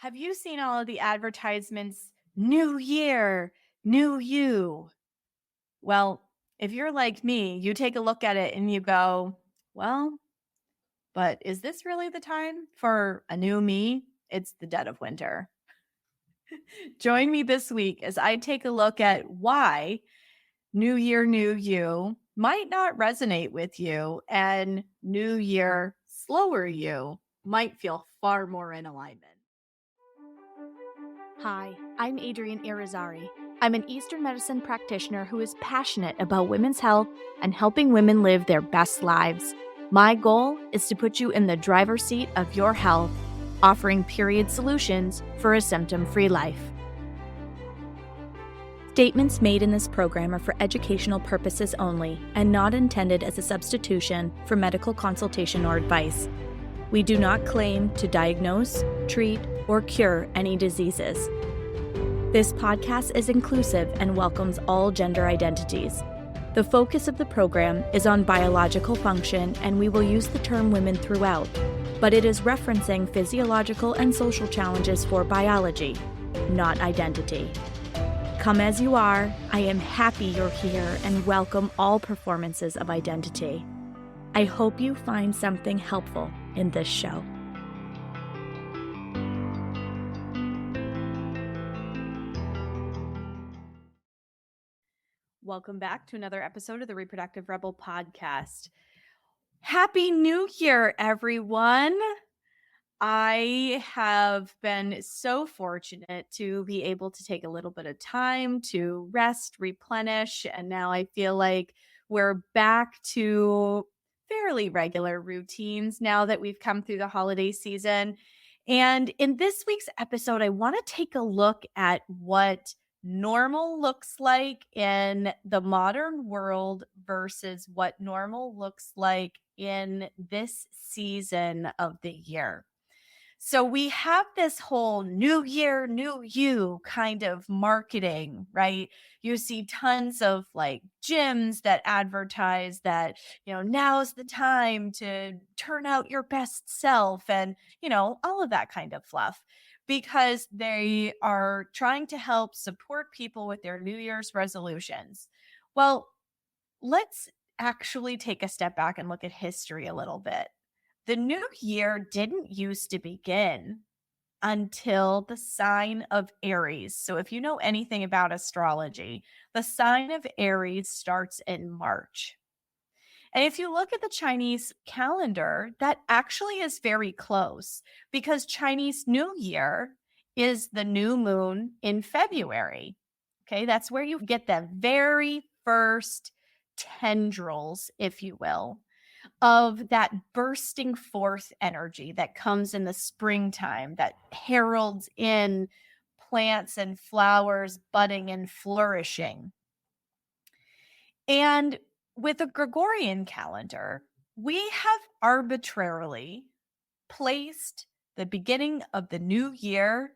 Have you seen all of the advertisements? New year, new you. Well, if you're like me, you take a look at it and you go, well, but is this really the time for a new me? It's the dead of winter. Join me this week as I take a look at why New Year, New You might not resonate with you, and New Year, Slower You might feel far more in alignment. Hi, I'm Adrienne Irizarry. I'm an Eastern medicine practitioner who is passionate about women's health and helping women live their best lives. My goal is to put you in the driver's seat of your health, offering period solutions for a symptom-free life. Statements made in this program are for educational purposes only and not intended as a substitution for medical consultation or advice. We do not claim to diagnose, treat, or cure any diseases. This podcast is inclusive and welcomes all gender identities. The focus of the program is on biological function, and we will use the term women throughout, but it is referencing physiological and social challenges for biology, not identity. Come as you are, I am happy you're here and welcome all performances of identity. I hope you find something helpful in this show. Welcome back to another episode of the Reproductive Rebel podcast. Happy New Year, everyone. I have been so fortunate to be able to take a little bit of time to rest, replenish, and now I feel like we're back to fairly regular routines now that we've come through the holiday season. And in this week's episode, I want to take a look at what normal looks like in the modern world versus what normal looks like in this season of the year. So we have this whole new year, new you kind of marketing, right? You see tons of like gyms that advertise that, now's the time to turn out your best self and, all of that kind of fluff because they are trying to help support people with their New Year's resolutions. Well, let's actually take a step back and look at history a little bit. The new year didn't used to begin until the sign of Aries. So, if you know anything about astrology, the sign of Aries starts in March. And if you look at the Chinese calendar, that actually is very close because Chinese New Year is the new moon in February. Okay, that's where you get the very first tendrils, if you will, of that bursting forth energy that comes in the springtime that heralds in plants and flowers budding and flourishing. And with a Gregorian calendar, we have arbitrarily placed the beginning of the new year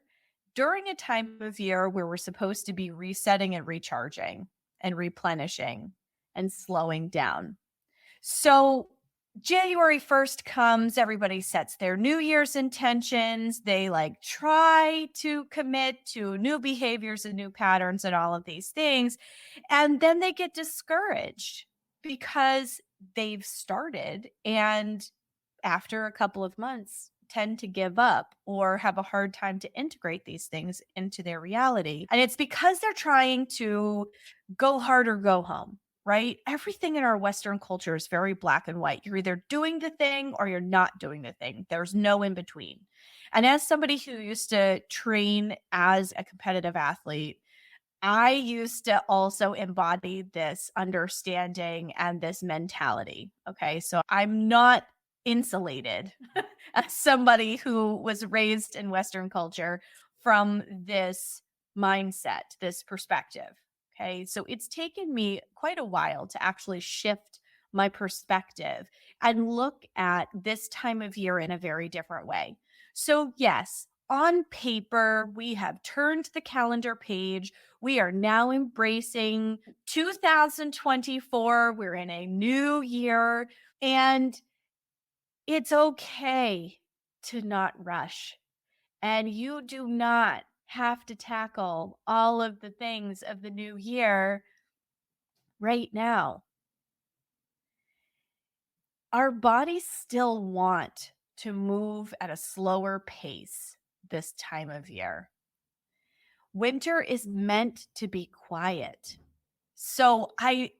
during a time of year where we're supposed to be resetting and recharging and replenishing and slowing down. So January 1st comes, everybody sets their New Year's intentions. They try to commit to new behaviors and new patterns and all of these things. And then they get discouraged because they've started and after a couple of months tend to give up or have a hard time to integrate these things into their reality. And it's because they're trying to go hard or go home. Right? Everything in our Western culture is very black and white. You're either doing the thing or you're not doing the thing. There's no in between. And as somebody who used to train as a competitive athlete, I used to also embody this understanding and this mentality. Okay. So I'm not insulated as somebody who was raised in Western culture from this mindset, this perspective. Okay. So it's taken me quite a while to actually shift my perspective and look at this time of year in a very different way. So, yes, on paper, we have turned the calendar page. We are now embracing 2024. We're in a new year, and it's okay to not rush. And you do not have to tackle all of the things of the new year right now. Our bodies still want to move at a slower pace this time of year. Winter is meant to be quiet. So I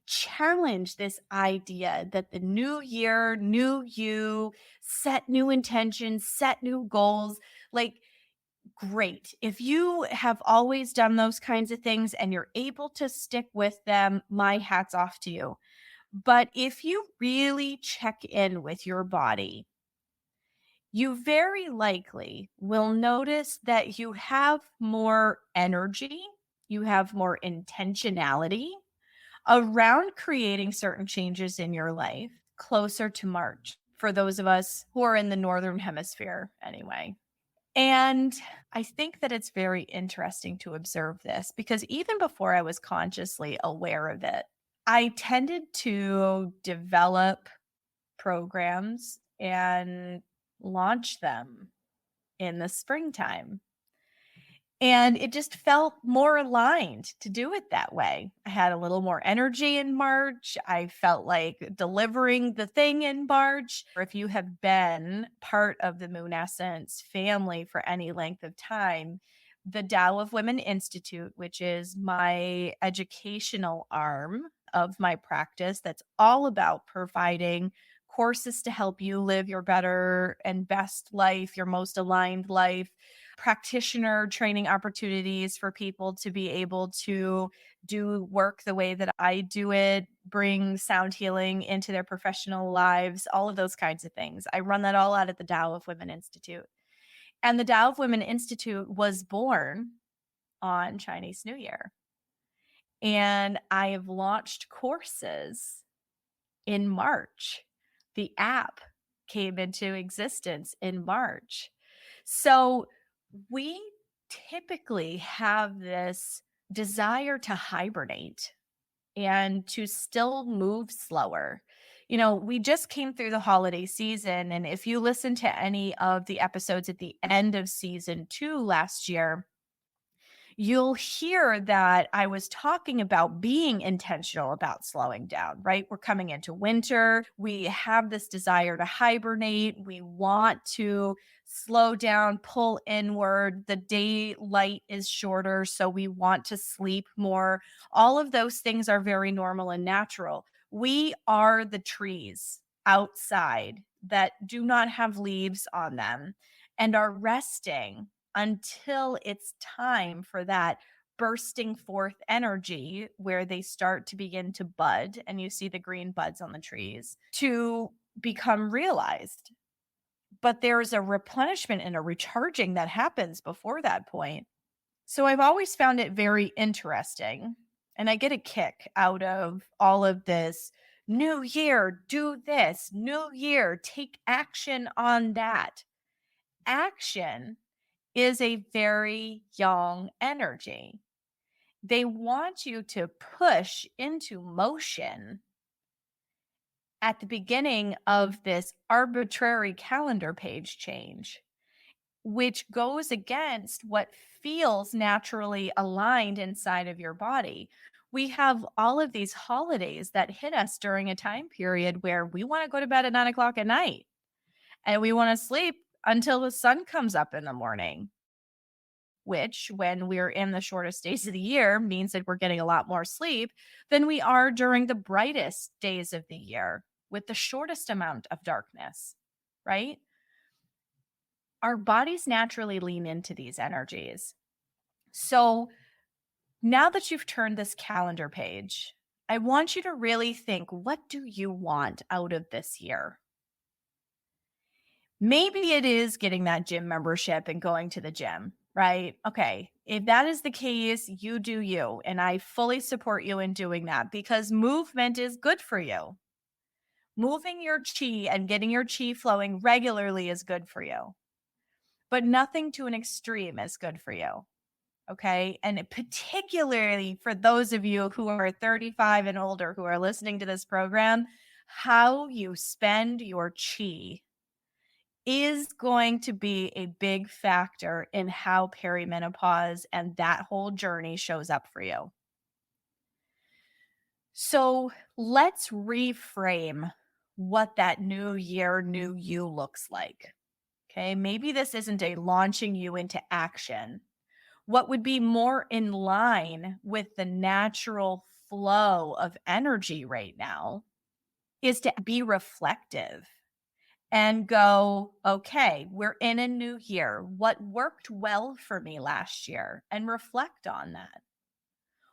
challenge this idea that the new year, new you, set new intentions, set new goals. Like, great. If you have always done those kinds of things and you're able to stick with them, my hat's off to you. But if you really check in with your body, you very likely will notice that you have more energy, you have more intentionality around creating certain changes in your life closer to March for those of us who are in the Northern Hemisphere, anyway. And I think that it's very interesting to observe this because even before I was consciously aware of it, I tended to develop programs and launch them in the springtime. And it just felt more aligned to do it that way. I had a little more energy in March. I felt like delivering the thing in March. Or if you have been part of the Moon Essence family for any length of time, the Tao of Women Institute, which is my educational arm of my practice, that's all about providing courses to help you live your better and best life, your most aligned life, practitioner training opportunities for people to be able to do work the way that I do it, bring sound healing into their professional lives, all of those kinds of things. I run that all out at the Tao of Women Institute. And the Tao of Women Institute was born on Chinese New Year. And I have launched courses in March. The app came into existence in March. So we typically have this desire to hibernate and to still move slower. You know, we just came through the holiday season. And if you listen to any of the episodes at the end of season 2 last year, you'll hear that I was talking about being intentional about slowing down, right? We're coming into winter. We have this desire to hibernate. We want to slow down, pull inward. The daylight is shorter, so we want to sleep more. All of those things are very normal and natural. We are the trees outside that do not have leaves on them and are resting until it's time for that bursting forth energy where they start to begin to bud and you see the green buds on the trees to become realized. But there is a replenishment and a recharging that happens before that point. So I've always found it very interesting. And I get a kick out of all of this new year, do this, new year, take action on that. Action is a very yang energy. They want you to push into motion at the beginning of this arbitrary calendar page change, which goes against what feels naturally aligned inside of your body. We have all of these holidays that hit us during a time period where we want to go to bed at 9 o'clock at night and we want to sleep until the sun comes up in the morning, which, when we're in the shortest days of the year, means that we're getting a lot more sleep than we are during the brightest days of the year with the shortest amount of darkness, right? Our bodies naturally lean into these energies. So now that you've turned this calendar page, I want you to really think, what do you want out of this year? Maybe it is getting that gym membership and going to the gym, right? Okay. If that is the case, you do you. And I fully support you in doing that because movement is good for you. Moving your chi and getting your chi flowing regularly is good for you, but nothing to an extreme is good for you. Okay. And particularly for those of you who are 35 and older who are listening to this program, how you spend your chi is going to be a big factor in how perimenopause and that whole journey shows up for you. So let's reframe what that new year, new you looks like. Okay. Maybe this isn't a launching you into action. What would be more in line with the natural flow of energy right now is to be reflective and go, okay, we're in a new year. What worked well for me last year? And reflect on that.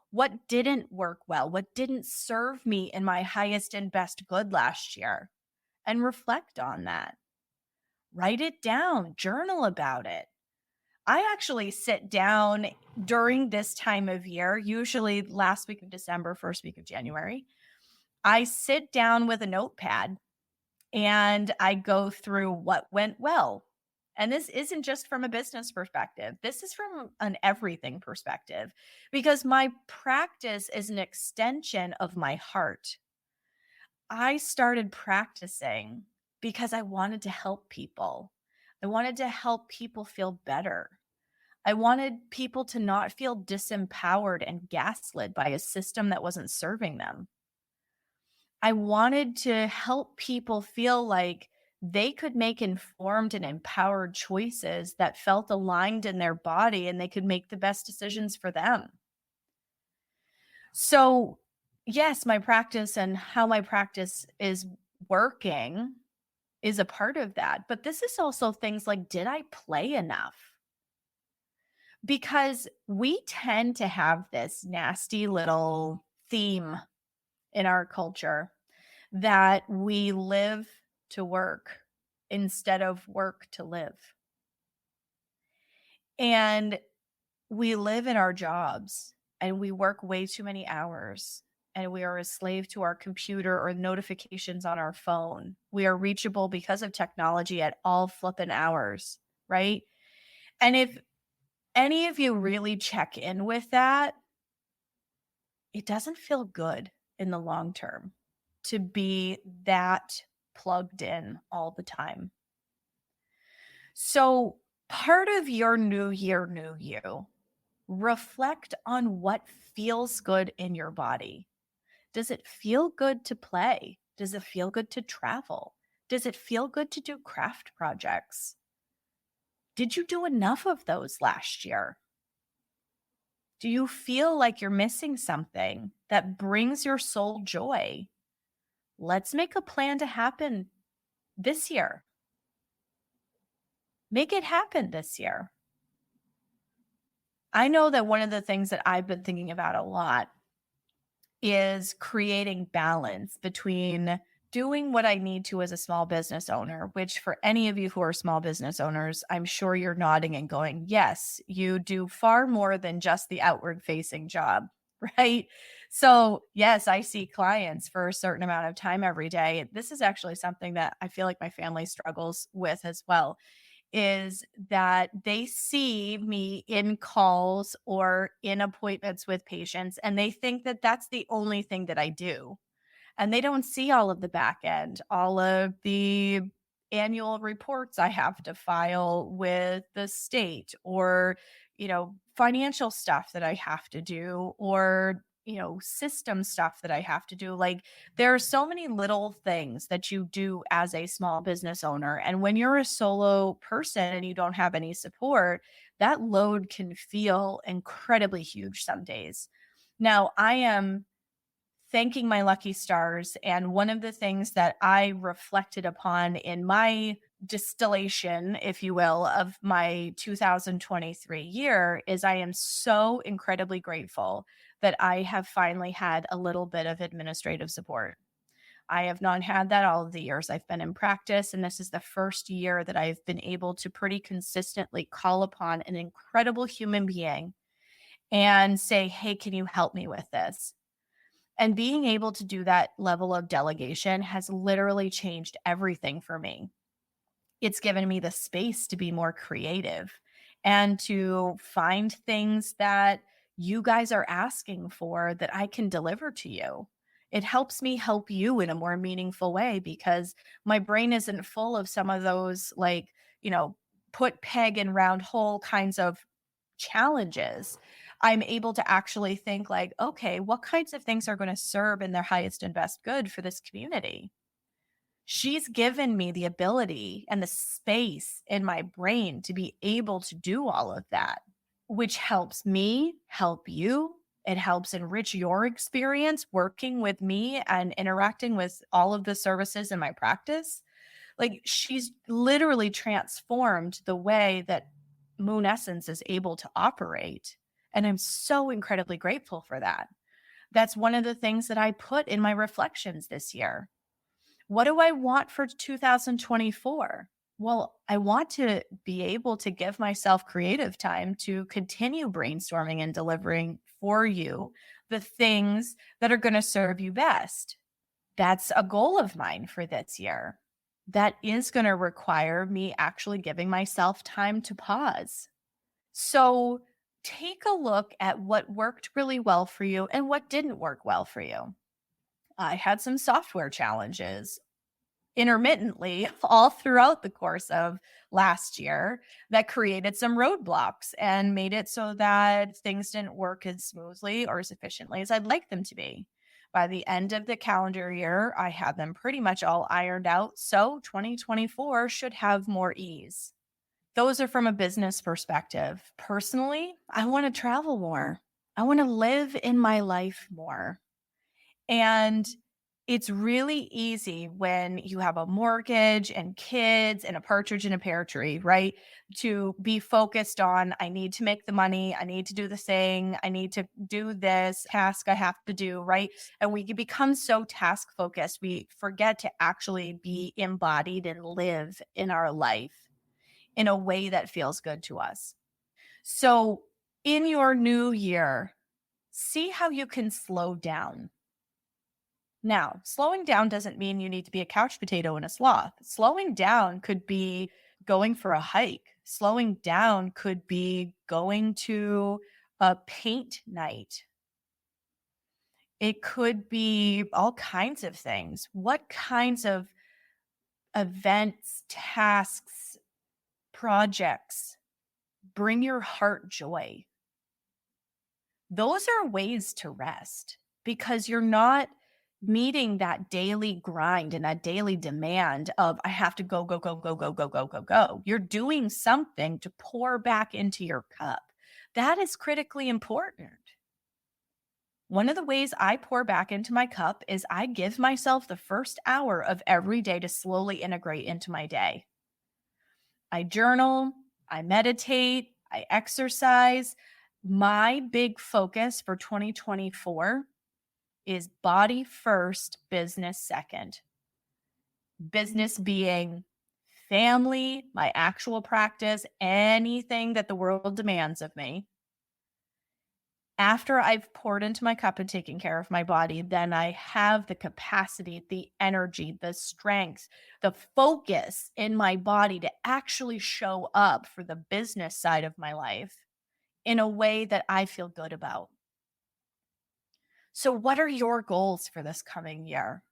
What didn't work well? What didn't serve me in my highest and best good last year? And reflect on that. Write it down, journal about it. I actually sit down during this time of year, usually last week of December, first week of January. I sit down with a notepad and I go through what went well. And this isn't just from a business perspective. This is from an everything perspective because my practice is an extension of my heart. I started practicing because I wanted to help people. I wanted to help people feel better. I wanted people to not feel disempowered and gaslit by a system that wasn't serving them. I wanted to help people feel like they could make informed and empowered choices that felt aligned in their body and they could make the best decisions for them. So, yes, my practice and how my practice is working is a part of that. But this is also things like, did I play enough? Because we tend to have this nasty little theme in our culture that we live to work instead of work to live. And we live in our jobs and we work way too many hours and we are a slave to our computer or notifications on our phone. We are reachable because of technology at all flippin' hours, right? And if any of you really check in with that, it doesn't feel good in the long term to be that plugged in all the time. So, part of your new year, new you, reflect on what feels good in your body. Does it feel good to play? Does it feel good to travel? Does it feel good to do craft projects? Did you do enough of those last year? Do you feel like you're missing something that brings your soul joy? Let's make a plan to happen this year. Make it happen this year. I know that one of the things that I've been thinking about a lot is creating balance between doing what I need to as a small business owner, which for any of you who are small business owners, I'm sure you're nodding and going, yes, you do far more than just the outward facing job, right? So, yes, I see clients for a certain amount of time every day. This is actually something that I feel like my family struggles with as well, is that they see me in calls or in appointments with patients and they think that that's the only thing that I do. And they don't see all of the back end, all of the annual reports I have to file with the state or, financial stuff that I have to do or, system stuff that I have to do. Like there are so many little things that you do as a small business owner. And when you're a solo person and you don't have any support, that load can feel incredibly huge some days. Now, I am thanking my lucky stars. And one of the things that I reflected upon in my distillation, if you will, of my 2023 year is I am so incredibly grateful that I have finally had a little bit of administrative support. I have not had that all of the years I've been in practice. And this is the first year that I've been able to pretty consistently call upon an incredible human being and say, hey, can you help me with this? And being able to do that level of delegation has literally changed everything for me. It's given me the space to be more creative and to find things that you guys are asking for that I can deliver to you. It helps me help you in a more meaningful way because my brain isn't full of some of those, like, you know, put peg in round hole kinds of challenges. I'm able to actually think, like, okay, what kinds of things are going to serve in their highest and best good for this community? She's given me the ability and the space in my brain to be able to do all of that, which helps me help you. It helps enrich your experience working with me and interacting with all of the services in my practice. Like, she's literally transformed the way that Moon Essence is able to operate. And I'm so incredibly grateful for that. That's one of the things that I put in my reflections this year. What do I want for 2024? Well, I want to be able to give myself creative time to continue brainstorming and delivering for you the things that are going to serve you best. That's a goal of mine for this year. That is going to require me actually giving myself time to pause. So take a look at what worked really well for you and what didn't work well for you. I had some software challenges intermittently all throughout the course of last year that created some roadblocks and made it so that things didn't work as smoothly or as efficiently as I'd like them to be. By the end of the calendar year, I had them pretty much all ironed out. So 2024 should have more ease. Those are from a business perspective. Personally, I want to travel more. I want to live in my life more. And it's really easy when you have a mortgage and kids and a partridge in a pear tree, right? To be focused on, I need to make the money, I need to do the thing, I need to do this task I have to do, right? And we become so task focused, we forget to actually be embodied and live in our life in a way that feels good to us. So, in your new year, see how you can slow down. Now, slowing down doesn't mean you need to be a couch potato and a sloth. Slowing down could be going for a hike. Slowing down could be going to a paint night. It could be all kinds of things. What kinds of events, tasks, projects bring your heart joy? Those are ways to rest because you're not meeting that daily grind and that daily demand of I have to go, go, go, go, go, go, go, go, go. You're doing something to pour back into your cup. That is critically important. One of the ways I pour back into my cup is I give myself the first hour of every day to slowly integrate into my day. I journal, I meditate, I exercise. My big focus for 2024 is body first, business second. Business being family, my actual practice, anything that the world demands of me. After I've poured into my cup and taken care of my body, then I have the capacity, the energy, the strength, the focus in my body to actually show up for the business side of my life in a way that I feel good about. So, what are your goals for this coming year?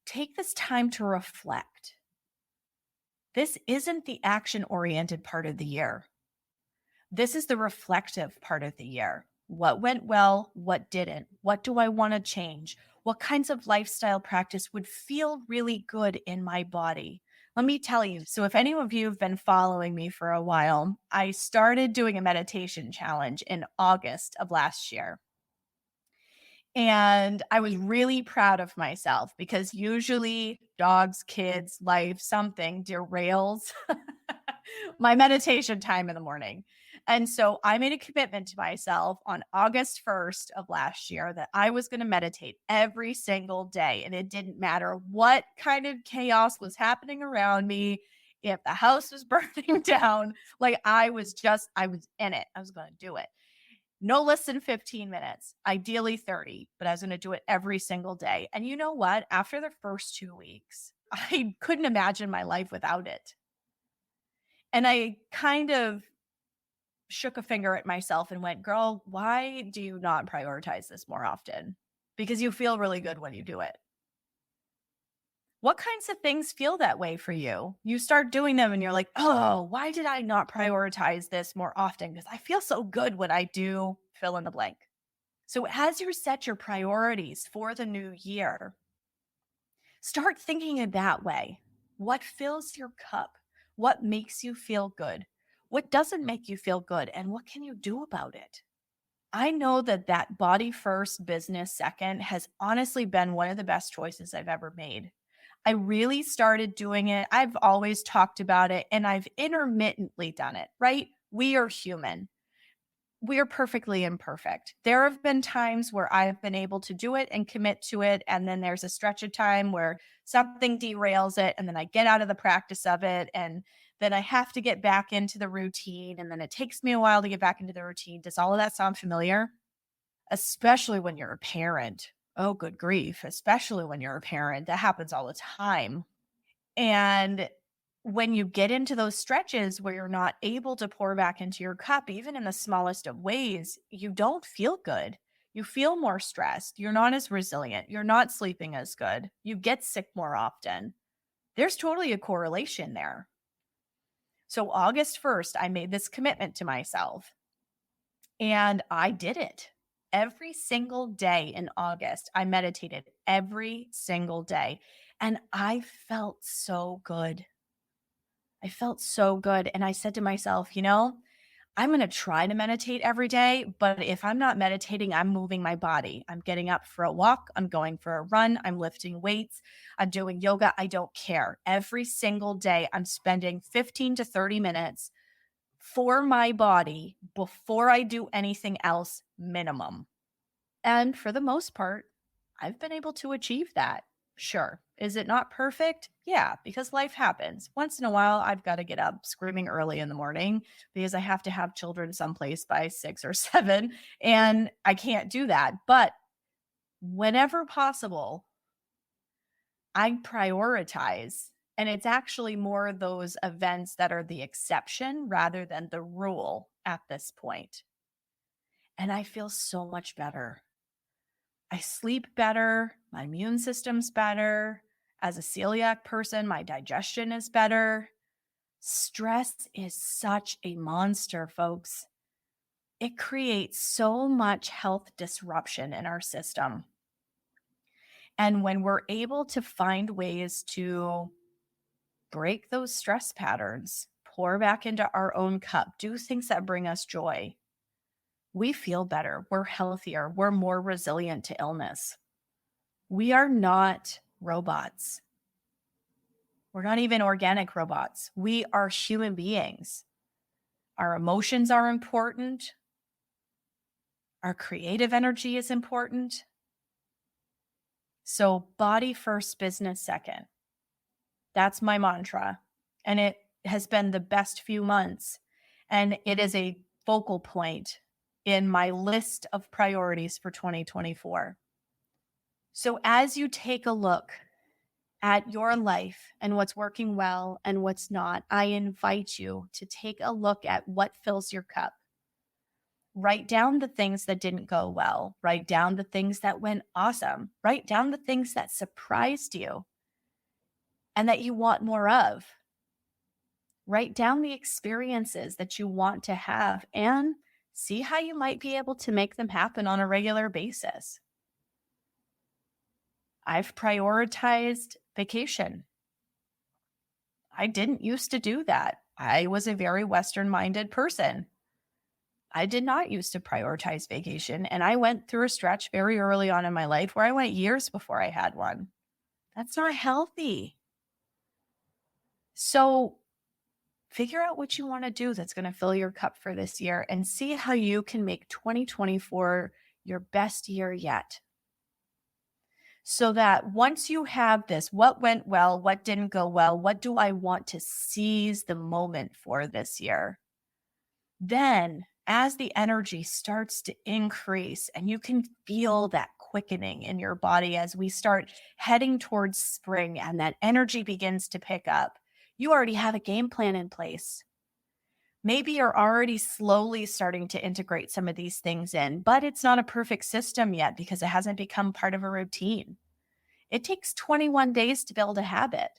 Take this time to reflect. This isn't the action oriented part of the year. This is the reflective part of the year. What went well? What didn't? What do I want to change? What kinds of lifestyle practice would feel really good in my body? Let me tell you. So, if any of you have been following me for a while, I started doing a meditation challenge in August of last year. And I was really proud of myself because usually dogs, kids, life, something derails my meditation time in the morning. And so I made a commitment to myself on August 1st of last year that I was going to meditate every single day. And it didn't matter what kind of chaos was happening around me. If the house was burning down, like I was in it. I was going to do it. No less than 15 minutes, ideally 30, but I was going to do it every single day. And you know what? After the first 2 weeks, I couldn't imagine my life without it. And I kind of shook a finger at myself and went, girl, why do you not prioritize this more often? because you feel really good when you do it. What kinds of things feel that way for you? You start doing them and you're like, oh, why did I not prioritize this more often? Because I feel so good when I do fill in the blank. So, as you set your priorities for the new year, start thinking in that way. What fills your cup? What makes you feel good? What doesn't make you feel good? And what can you do about it? I know that that body first, business second has honestly been one of the best choices I've ever made. I really started doing it. I've always talked about it and I've intermittently done it, right? We are human. We are perfectly imperfect. There have been times where I've been able to do it and commit to it. And then there's a stretch of time where something derails it. And then I get out of the practice of it. And then I have to get back into the routine. And then it takes me a while to get back into the routine. Does all of that sound familiar? Especially when you're a parent. Oh, good grief. Especially when you're a parent. That happens all the time. And when you get into those stretches where you're not able to pour back into your cup, even in the smallest of ways, you don't feel good. You feel more stressed. You're not as resilient. You're not sleeping as good. You get sick more often. There's totally a correlation there. So, August 1st, I made this commitment to myself and I did it. Every single day in August, I meditated every single day and I felt so good. I felt so good. And I said to myself, I'm going to try to meditate every day, but if I'm not meditating, I'm moving my body. I'm getting up for a walk. I'm going for a run. I'm lifting weights. I'm doing yoga. I don't care. Every single day, I'm spending 15 to 30 minutes for my body before I do anything else, minimum. And for the most part, I've been able to achieve that. Sure. Is it not perfect? Yeah, because life happens. Once in a while, I've got to get up screaming early in the morning because I have to have children someplace by 6 or 7, and I can't do that. But whenever possible, I prioritize. And it's actually more those events that are the exception rather than the rule at this point. And I feel so much better. I sleep better. My immune system's better. As a celiac person, my digestion is better. Stress is such a monster, folks. It creates so much health disruption in our system. And when we're able to find ways to break those stress patterns, pour back into our own cup, do things that bring us joy, we feel better. We're healthier. We're more resilient to illness. We are not robots. We're not even organic robots. We are human beings. Our emotions are important. Our creative energy is important. So, body first, business second. That's my mantra. And it has been the best few months. And it is a focal point in my list of priorities for 2024. So, as you take a look at your life and what's working well and what's not, I invite you to take a look at what fills your cup. Write down the things that didn't go well. Write down the things that went awesome. Write down the things that surprised you and that you want more of. Write down the experiences that you want to have and see how you might be able to make them happen on a regular basis. I've prioritized vacation. I didn't used to do that. I was a very Western-minded person. I did not used to prioritize vacation, and I went through a stretch very early on in my life where I went years before I had one. That's not healthy. So figure out what you want to do that's going to fill your cup for this year and see how you can make 2024 your best year yet. So that once you have this, what went well, what didn't go well, what do I want to seize the moment for this year? Then, as the energy starts to increase and you can feel that quickening in your body as we start heading towards spring and that energy begins to pick up, you already have a game plan in place. Maybe you're already slowly starting to integrate some of these things in, but it's not a perfect system yet because it hasn't become part of a routine. It takes 21 days to build a habit,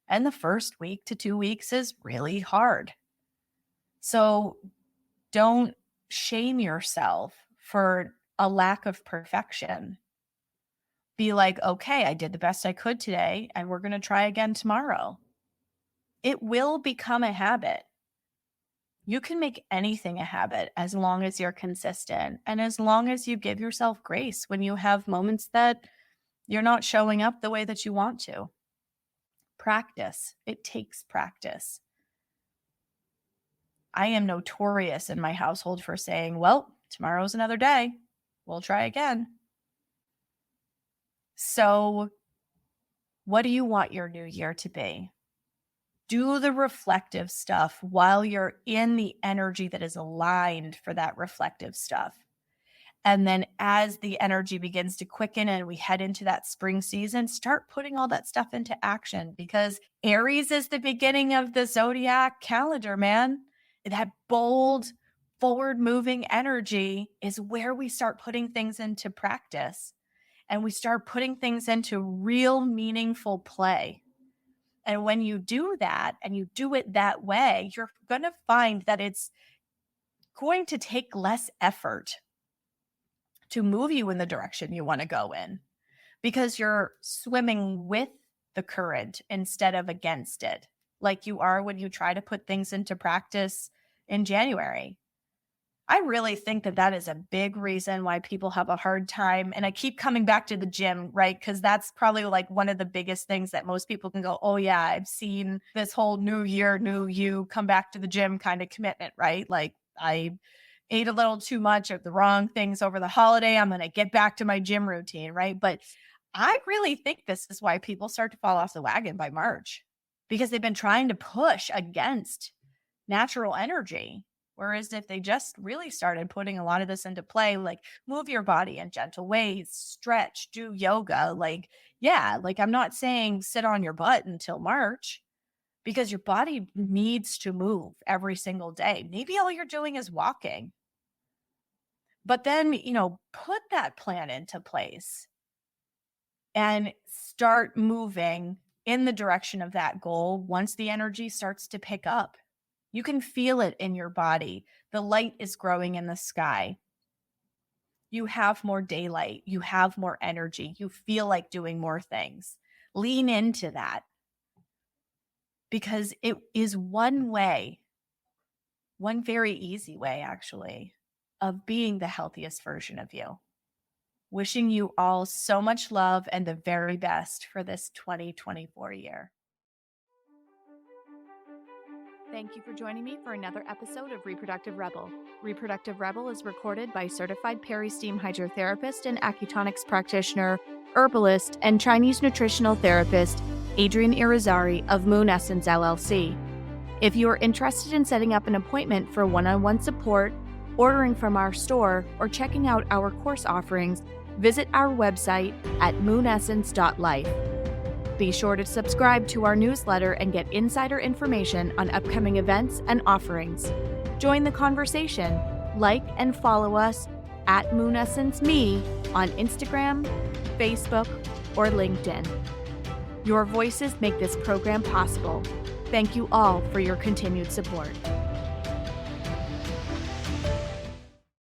and the first week to 2 weeks is really hard. So don't shame yourself for a lack of perfection. Be like, okay, I did the best I could today, and we're going to try again tomorrow. It will become a habit. You can make anything a habit as long as you're consistent and as long as you give yourself grace when you have moments that you're not showing up the way that you want to. Practice. It takes practice. I am notorious in my household for saying, well, tomorrow's another day. We'll try again. So, what do you want your new year to be? Do the reflective stuff while you're in the energy that is aligned for that reflective stuff. And then as the energy begins to quicken and we head into that spring season, start putting all that stuff into action, because Aries is the beginning of the zodiac calendar, man. That bold, forward-moving energy is where we start putting things into practice and we start putting things into real meaningful play. And when you do that and you do it that way, you're going to find that it's going to take less effort to move you in the direction you want to go in, because you're swimming with the current instead of against it, like you are when you try to put things into practice in January. I really think that that is a big reason why people have a hard time. And I keep coming back to the gym, right? Because that's probably like one of the biggest things that most people can go, oh yeah, I've seen this whole new year, new you, come back to the gym kind of commitment, right? Like I ate a little too much of the wrong things over the holiday. I'm going to get back to my gym routine, right? But I really think this is why people start to fall off the wagon by March, because they've been trying to push against natural energy. Whereas if they just really started putting a lot of this into play, like move your body in gentle ways, stretch, do yoga, like, yeah, like I'm not saying sit on your butt until March, because your body needs to move every single day. Maybe all you're doing is walking. But then, put that plan into place and start moving in the direction of that goal once the energy starts to pick up. You can feel it in your body. The light is growing in the sky. You have more daylight. You have more energy. You feel like doing more things. Lean into that, because it is one way, one very easy way, actually, of being the healthiest version of you. Wishing you all so much love and the very best for this 2024 year. Thank you for joining me for another episode of Reproductive Rebel. Reproductive Rebel is recorded by certified peri-steam hydrotherapist and acutonics practitioner, herbalist, and Chinese nutritional therapist, Adrian Irizarry of Moon Essence LLC. If you are interested in setting up an appointment for one-on-one support, ordering from our store, or checking out our course offerings, visit our website at moonessence.life. Be sure to subscribe to our newsletter and get insider information on upcoming events and offerings. Join the conversation. Like and follow us at MoonEssenceMe on Instagram, Facebook, or LinkedIn. Your voices make this program possible. Thank you all for your continued support.